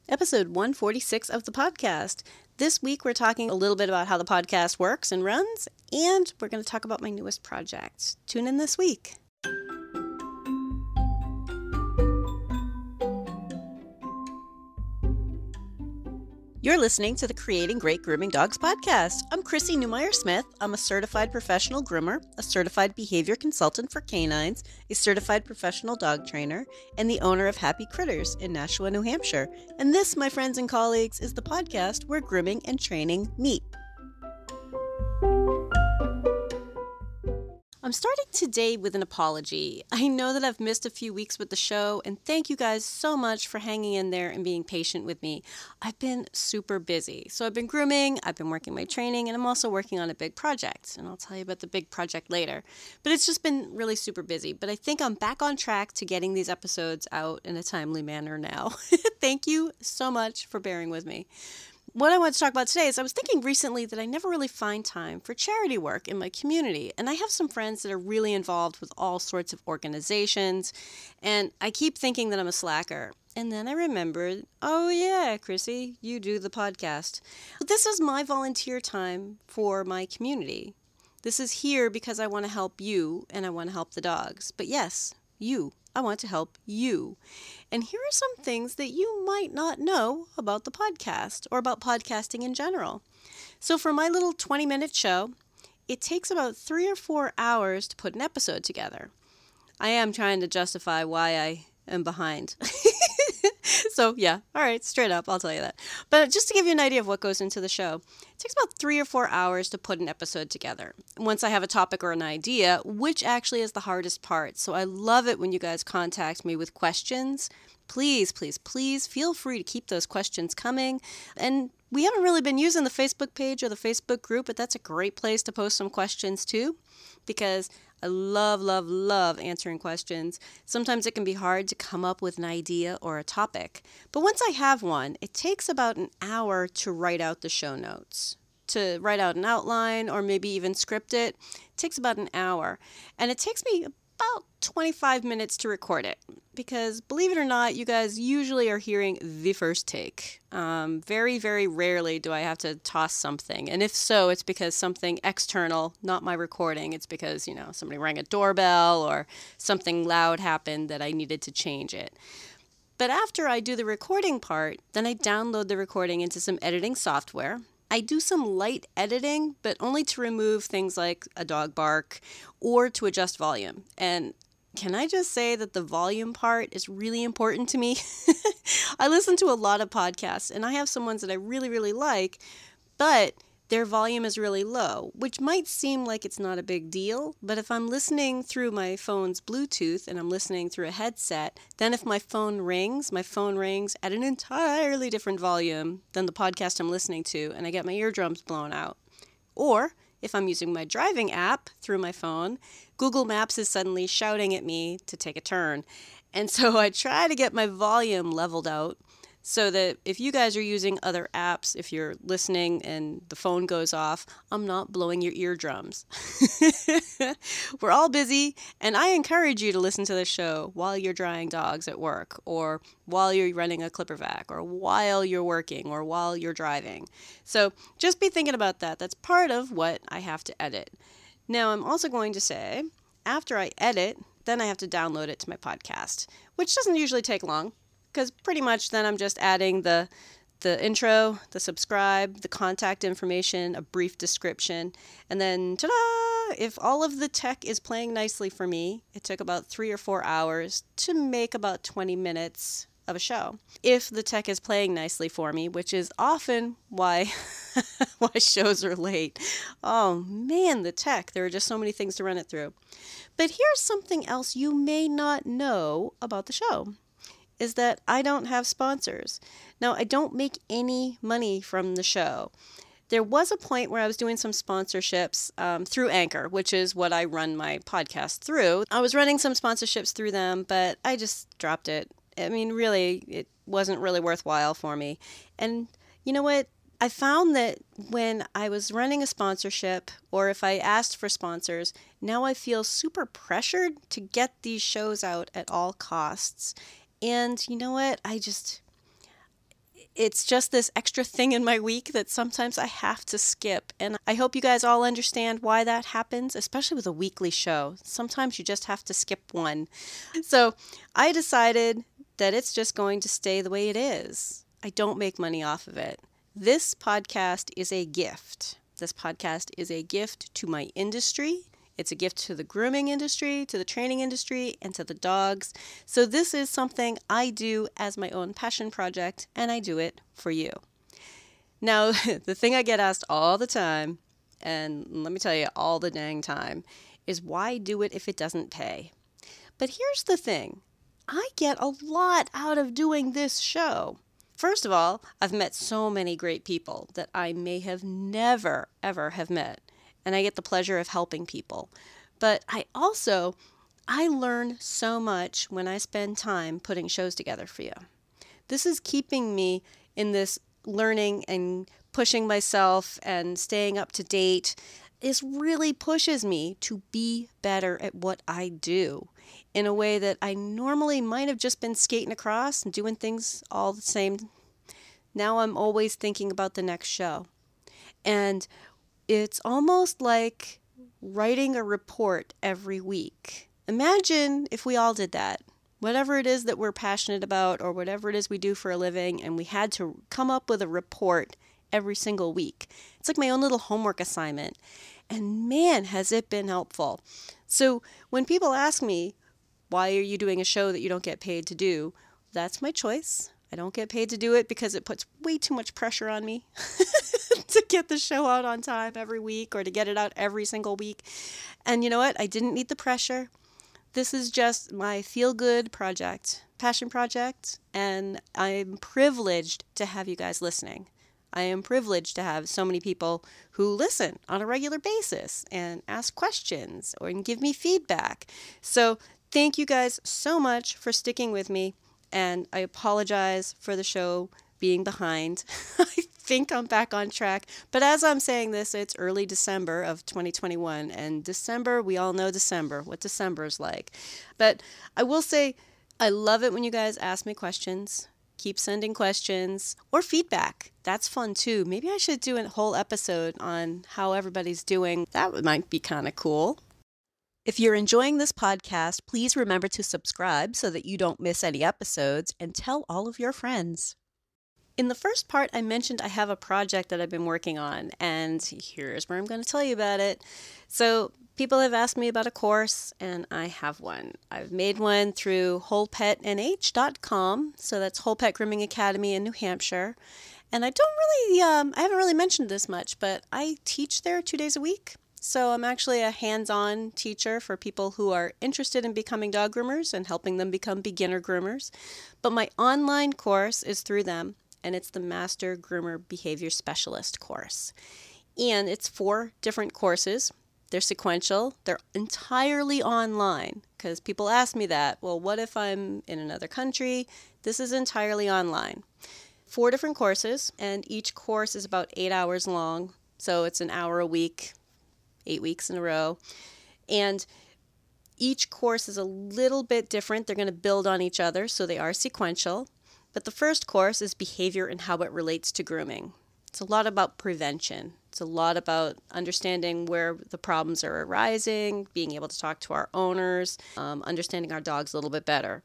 Episode 146 of the podcast. This week we're talking a little bit about how the podcast works and runs, and we're going to talk about my newest project. Tune in this week. You're listening to the Creating Great Grooming Dogs podcast. I'm Chrissy Newmeyer-Smith. I'm a certified professional groomer, a certified behavior consultant for canines, a certified professional dog trainer, and the owner of Happy Critters in Nashua, New Hampshire. And this, my friends and colleagues, is the podcast where grooming and training meet. I'm starting today with an apology. I know that I've missed a few weeks with the show, and thank you guys so much for hanging in there and being patient with me. I've been super busy. So I've been grooming, I've been working my training, and I'm also working on a big project, and I'll tell you about the big project later. But it's just been really super busy. But I think I'm back on track to getting these episodes out in a timely manner now. Thank you so much for bearing with me. What I want to talk about today is I was thinking recently that I never really find time for charity work in my community. And I have some friends that are really involved with all sorts of organizations. And I keep thinking that I'm a slacker. And then I remembered, oh yeah, Chrissy, you do the podcast. But this is my volunteer time for my community. This is here because I want to help you and I want to help the dogs. But yes, you. I want to help you. And here are some things that you might not know about the podcast or about podcasting in general. So for my little 20-minute show, it takes about 3 or 4 hours to put an episode together. I am trying to justify why I am behind. So yeah, all right, straight up, I'll tell you that. But just to give you an idea of what goes into the show, it takes about 3 or 4 hours to put an episode together. Once I have a topic or an idea, which actually is the hardest part. So I love it when you guys contact me with questions. Please, please, please feel free to keep those questions coming. And we haven't really been using the Facebook page or the Facebook group, but that's a great place to post some questions too, because I love, love, love answering questions. Sometimes it can be hard to come up with an idea or a topic. But once I have one, it takes about an hour to write out the show notes. To write out an outline or maybe even script it, it takes about an hour. And it takes me about 25 minutes to record it. Because believe it or not, you guys usually are hearing the first take. Very, very rarely do I have to toss something. And if so, it's because something external, not my recording. It's because, somebody rang a doorbell or something loud happened that I needed to change it. But after I do the recording part, then I download the recording into some editing software. I do some light editing, but only to remove things like a dog bark or to adjust volume. And can I just say that the volume part is really important to me? I listen to a lot of podcasts, and I have some ones that I really, really like, but their volume is really low, which might seem like it's not a big deal, but if I'm listening through my phone's Bluetooth and I'm listening through a headset, then if my phone rings at an entirely different volume than the podcast I'm listening to, and I get my eardrums blown out. Or if I'm using my driving app through my phone, Google Maps is suddenly shouting at me to take a turn. And so I try to get my volume leveled out so that if you guys are using other apps, if you're listening and the phone goes off, I'm not blowing your eardrums. We're all busy, and I encourage you to listen to the show while you're drying dogs at work, or while you're running a clipper vac, or while you're working, or while you're driving. So just be thinking about that. That's part of what I have to edit. Now, I'm also going to say, after I edit, then I have to download it to my podcast, which doesn't usually take long. Because pretty much then I'm just adding the intro, the subscribe, the contact information, a brief description, and then ta-da! If all of the tech is playing nicely for me, it took about 3 or 4 hours to make about 20 minutes of a show. If the tech is playing nicely for me, which is often why shows are late. Oh man, the tech. There are just so many things to run it through. But here's something else you may not know about the show. Is that I don't have sponsors. Now, I don't make any money from the show. There was a point where I was doing some sponsorships through Anchor, which is what I run my podcast through. I was running some sponsorships through them, but I just dropped it. I mean, really, it wasn't really worthwhile for me. And you know what? I found that when I was running a sponsorship, or if I asked for sponsors, now I feel super pressured to get these shows out at all costs. And you know what? it's just this extra thing in my week that sometimes I have to skip. And I hope you guys all understand why that happens, especially with a weekly show. Sometimes you just have to skip one. So I decided that it's just going to stay the way it is. I don't make money off of it. This podcast is a gift. This podcast is a gift to my industry. It's a gift to the grooming industry, to the training industry, and to the dogs. So this is something I do as my own passion project, and I do it for you. Now, the thing I get asked all the time, and let me tell you all the dang time, is why do it if it doesn't pay? But here's the thing. I get a lot out of doing this show. First of all, I've met so many great people that I may have never, ever have met. And I get the pleasure of helping people. But I learn so much when I spend time putting shows together for you. This is keeping me in this learning and pushing myself and staying up to date. This really pushes me to be better at what I do in a way that I normally might have just been skating across and doing things all the same. Now I'm always thinking about the next show. And it's almost like writing a report every week. Imagine if we all did that. Whatever it is that we're passionate about or whatever it is we do for a living, and we had to come up with a report every single week. It's like my own little homework assignment. And man, has it been helpful. So when people ask me, why are you doing a show that you don't get paid to do? That's my choice. I don't get paid to do it because it puts way too much pressure on me to get the show out on time every week or to get it out every single week. And you know what? I didn't need the pressure. This is just my feel-good project, passion project, and I'm privileged to have you guys listening. I am privileged to have so many people who listen on a regular basis and ask questions or give me feedback. So thank you guys so much for sticking with me. And I apologize for the show being behind. I think I'm back on track. But as I'm saying this, it's early December of 2021. And December, we all know December, what December is like. But I will say, I love it when you guys ask me questions. Keep sending questions or feedback. That's fun too. Maybe I should do a whole episode on how everybody's doing. That might be kind of cool. If you're enjoying this podcast, please remember to subscribe so that you don't miss any episodes, and tell all of your friends. In the first part, I mentioned I have a project that I've been working on, and here's where I'm going to tell you about it. So people have asked me about a course, and I have one. I've made one through wholepetnh.com, so that's Whole Pet Grooming Academy in New Hampshire. And I haven't really mentioned this much, but I teach there 2 days a week. So I'm actually a hands-on teacher for people who are interested in becoming dog groomers and helping them become beginner groomers. But my online course is through them, and it's the Master Groomer Behavior Specialist course. And it's 4 different courses. They're sequential. They're entirely online because people ask me that. Well, what if I'm in another country? This is entirely online. 4 different courses, and each course is about 8 hours long. So it's an hour a week. 8 weeks in a row. And each course is a little bit different. They're going to build on each other, so they are sequential. But the first course is behavior and how it relates to grooming. It's a lot about prevention. It's a lot about understanding where the problems are arising, being able to talk to our owners, understanding our dogs a little bit better.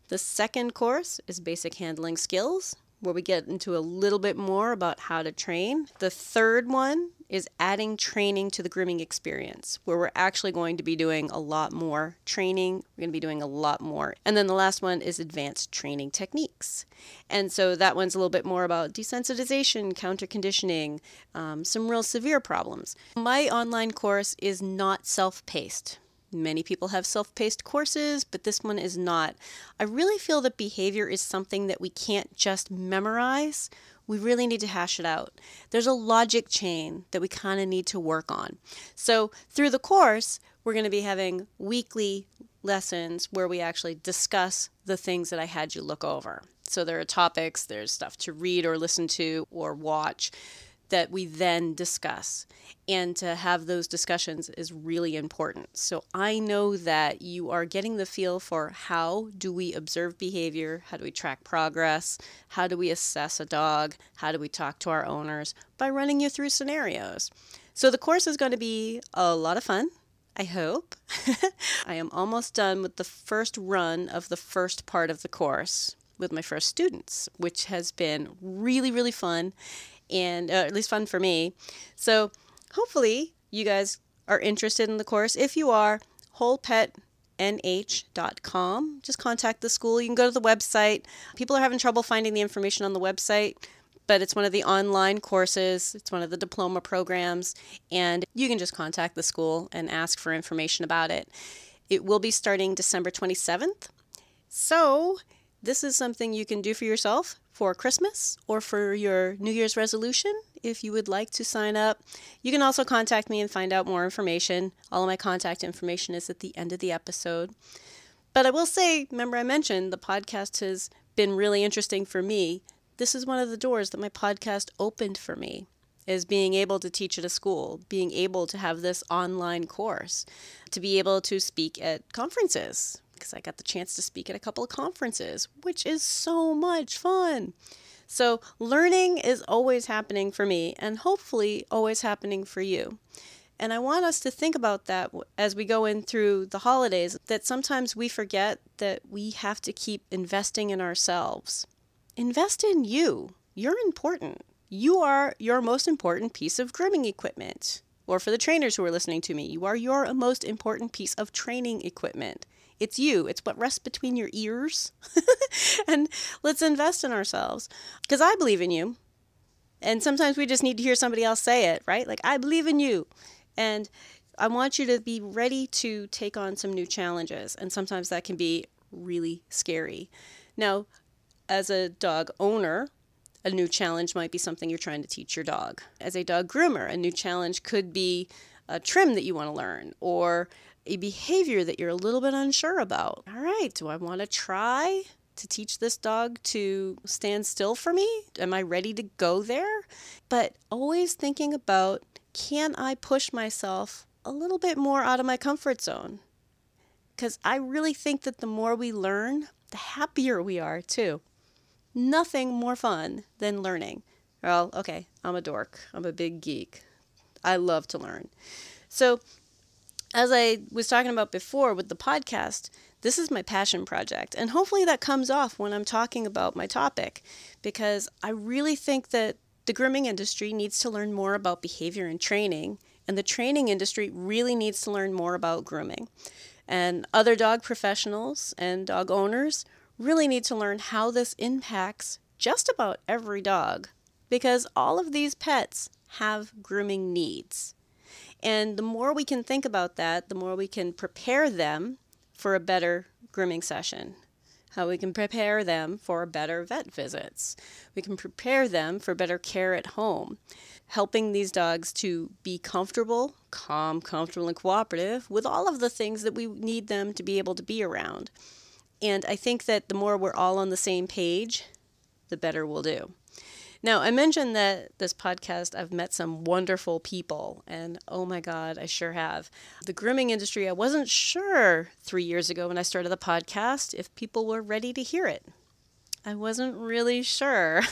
The second course is basic handling skills, where we get into a little bit more about how to train. The third one is adding training to the grooming experience, where we're actually going to be doing a lot more training. We're going to be doing a lot more. And then the last one is advanced training techniques. And so that one's a little bit more about desensitization, counter conditioning, some real severe problems. My online course is not self-paced. Many people have self-paced courses, but this one is not. I really feel that behavior is something that we can't just memorize. We really need to hash it out. There's a logic chain that we kind of need to work on. So through the course, we're going to be having weekly lessons where we actually discuss the things that I had you look over. So there are topics, there's stuff to read or listen to or watch. that we then discuss. And to have those discussions is really important. So I know that you are getting the feel for how do we observe behavior, how do we track progress, how do we assess a dog, how do we talk to our owners by running you through scenarios. So the course is going to be a lot of fun, I hope. I am almost done with the first run of the first part of the course with my first students, which has been really, really fun. And at least fun for me. So hopefully you guys are interested in the course. If you are, wholepetnh.com. Just contact the school. You can go to the website. People are having trouble finding the information on the website, but it's one of the online courses. It's one of the diploma programs, and you can just contact the school and ask for information about it. It will be starting December 27th. So this is something you can do for yourself for Christmas or for your New Year's resolution if you would like to sign up. You can also contact me and find out more information. All of my contact information is at the end of the episode. But I will say, remember I mentioned the podcast has been really interesting for me. This is one of the doors that my podcast opened for me, is being able to teach at a school, being able to have this online course, to be able to speak at conferences, because I got the chance to speak at a couple of conferences, which is so much fun. So learning is always happening for me and hopefully always happening for you. And I want us to think about that as we go in through the holidays, that sometimes we forget that we have to keep investing in ourselves. Invest in you. You're important. You are your most important piece of grooming equipment. Or for the trainers who are listening to me, you are your most important piece of training equipment. It's you. It's what rests between your ears. And let's invest in ourselves. Because I believe in you. And sometimes we just need to hear somebody else say it, right? Like, I believe in you. And I want you to be ready to take on some new challenges. And sometimes that can be really scary. Now, as a dog owner, a new challenge might be something you're trying to teach your dog. As a dog groomer, a new challenge could be a trim that you want to learn, or a behavior that you're a little bit unsure about. All right, do I want to try to teach this dog to stand still for me? Am I ready to go there? But always thinking about, can I push myself a little bit more out of my comfort zone? Because I really think that the more we learn, the happier we are too. Nothing more fun than learning. Well, okay, I'm a dork. I'm a big geek. I love to learn. So as I was talking about before with the podcast, this is my passion project. And hopefully that comes off when I'm talking about my topic, because I really think that the grooming industry needs to learn more about behavior and training, and the training industry really needs to learn more about grooming. And other dog professionals and dog owners really need to learn how this impacts just about every dog, because all of these pets have grooming needs. And the more we can think about that, the more we can prepare them for a better grooming session. How we can prepare them for better vet visits. We can prepare them for better care at home. Helping these dogs to be comfortable, calm, comfortable, and cooperative with all of the things that we need them to be able to be around. And I think that the more we're all on the same page, the better we'll do. Now, I mentioned that this podcast, I've met some wonderful people, and oh my God, I sure have. The grooming industry, I wasn't sure 3 years ago when I started the podcast if people were ready to hear it. I wasn't really sure.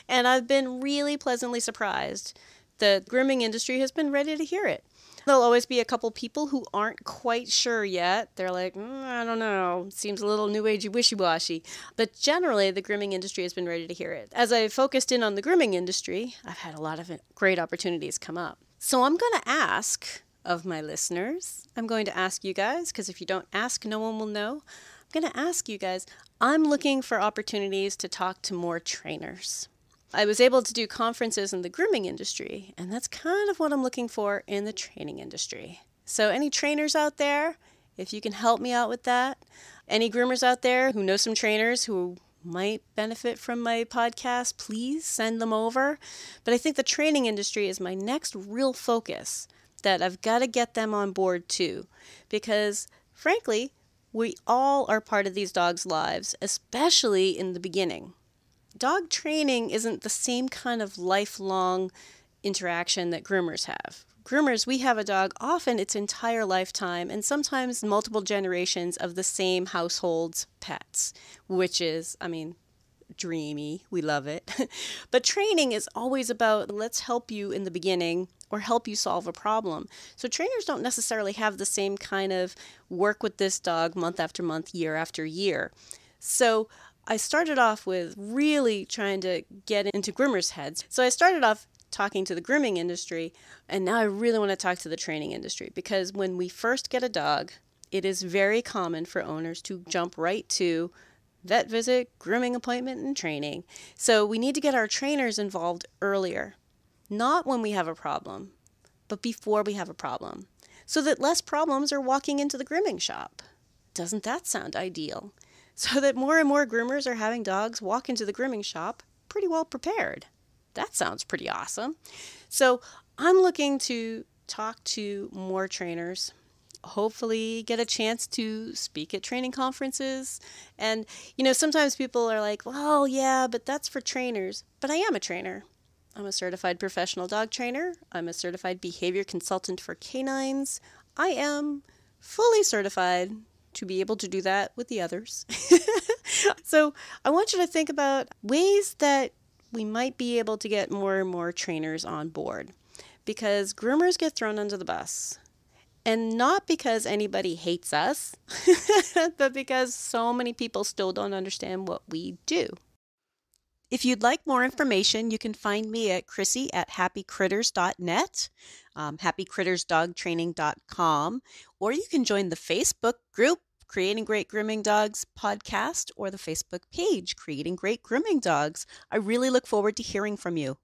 And I've been really pleasantly surprised. The grooming industry has been ready to hear it. There'll always be a couple people who aren't quite sure yet. They're like, I don't know, seems a little new agey wishy-washy. But generally, the grooming industry has been ready to hear it. As I focused in on the grooming industry, I've had a lot of great opportunities come up. So I'm going to ask of my listeners, I'm going to ask you guys, because if you don't ask, no one will know. I'm going to ask you guys, I'm looking for opportunities to talk to more trainers. I was able to do conferences in the grooming industry, and that's kind of what I'm looking for in the training industry. So any trainers out there, if you can help me out with that, any groomers out there who know some trainers who might benefit from my podcast, please send them over. But I think the training industry is my next real focus, that I've got to get them on board too, because frankly, we all are part of these dogs' lives, especially in the beginning. dog training isn't the same kind of lifelong interaction that groomers have. Groomers, we have a dog often its entire lifetime and sometimes multiple generations of the same household's pets, which is, dreamy. We love it. But training is always about let's help you in the beginning or help you solve a problem. So trainers don't necessarily have the same kind of work with this dog month after month, year after year. So I started off with really trying to get into groomers' heads. So I started off talking to the grooming industry, and now I really want to talk to the training industry, because when we first get a dog, it is very common for owners to jump right to vet visit, grooming appointment, and training. So we need to get our trainers involved earlier, not when we have a problem, but before we have a problem, so that less problems are walking into the grooming shop. Doesn't that sound ideal? So that more and more groomers are having dogs walk into the grooming shop pretty well prepared. That sounds pretty awesome. So I'm looking to talk to more trainers, hopefully get a chance to speak at training conferences. And, sometimes people are like, well, yeah, but that's for trainers. But I am a trainer. I'm a certified professional dog trainer. I'm a certified behavior consultant for canines. I am fully certified to be able to do that with the others. So I want you to think about ways that we might be able to get more and more trainers on board, because groomers get thrown under the bus. And not because anybody hates us, but because so many people still don't understand what we do. If you'd like more information, you can find me at Chrissy@happycritters.net, happycrittersdogtraining.com, or you can join the Facebook group, Creating Great Grooming Dogs podcast, or the Facebook page, Creating Great Grooming Dogs. I really look forward to hearing from you.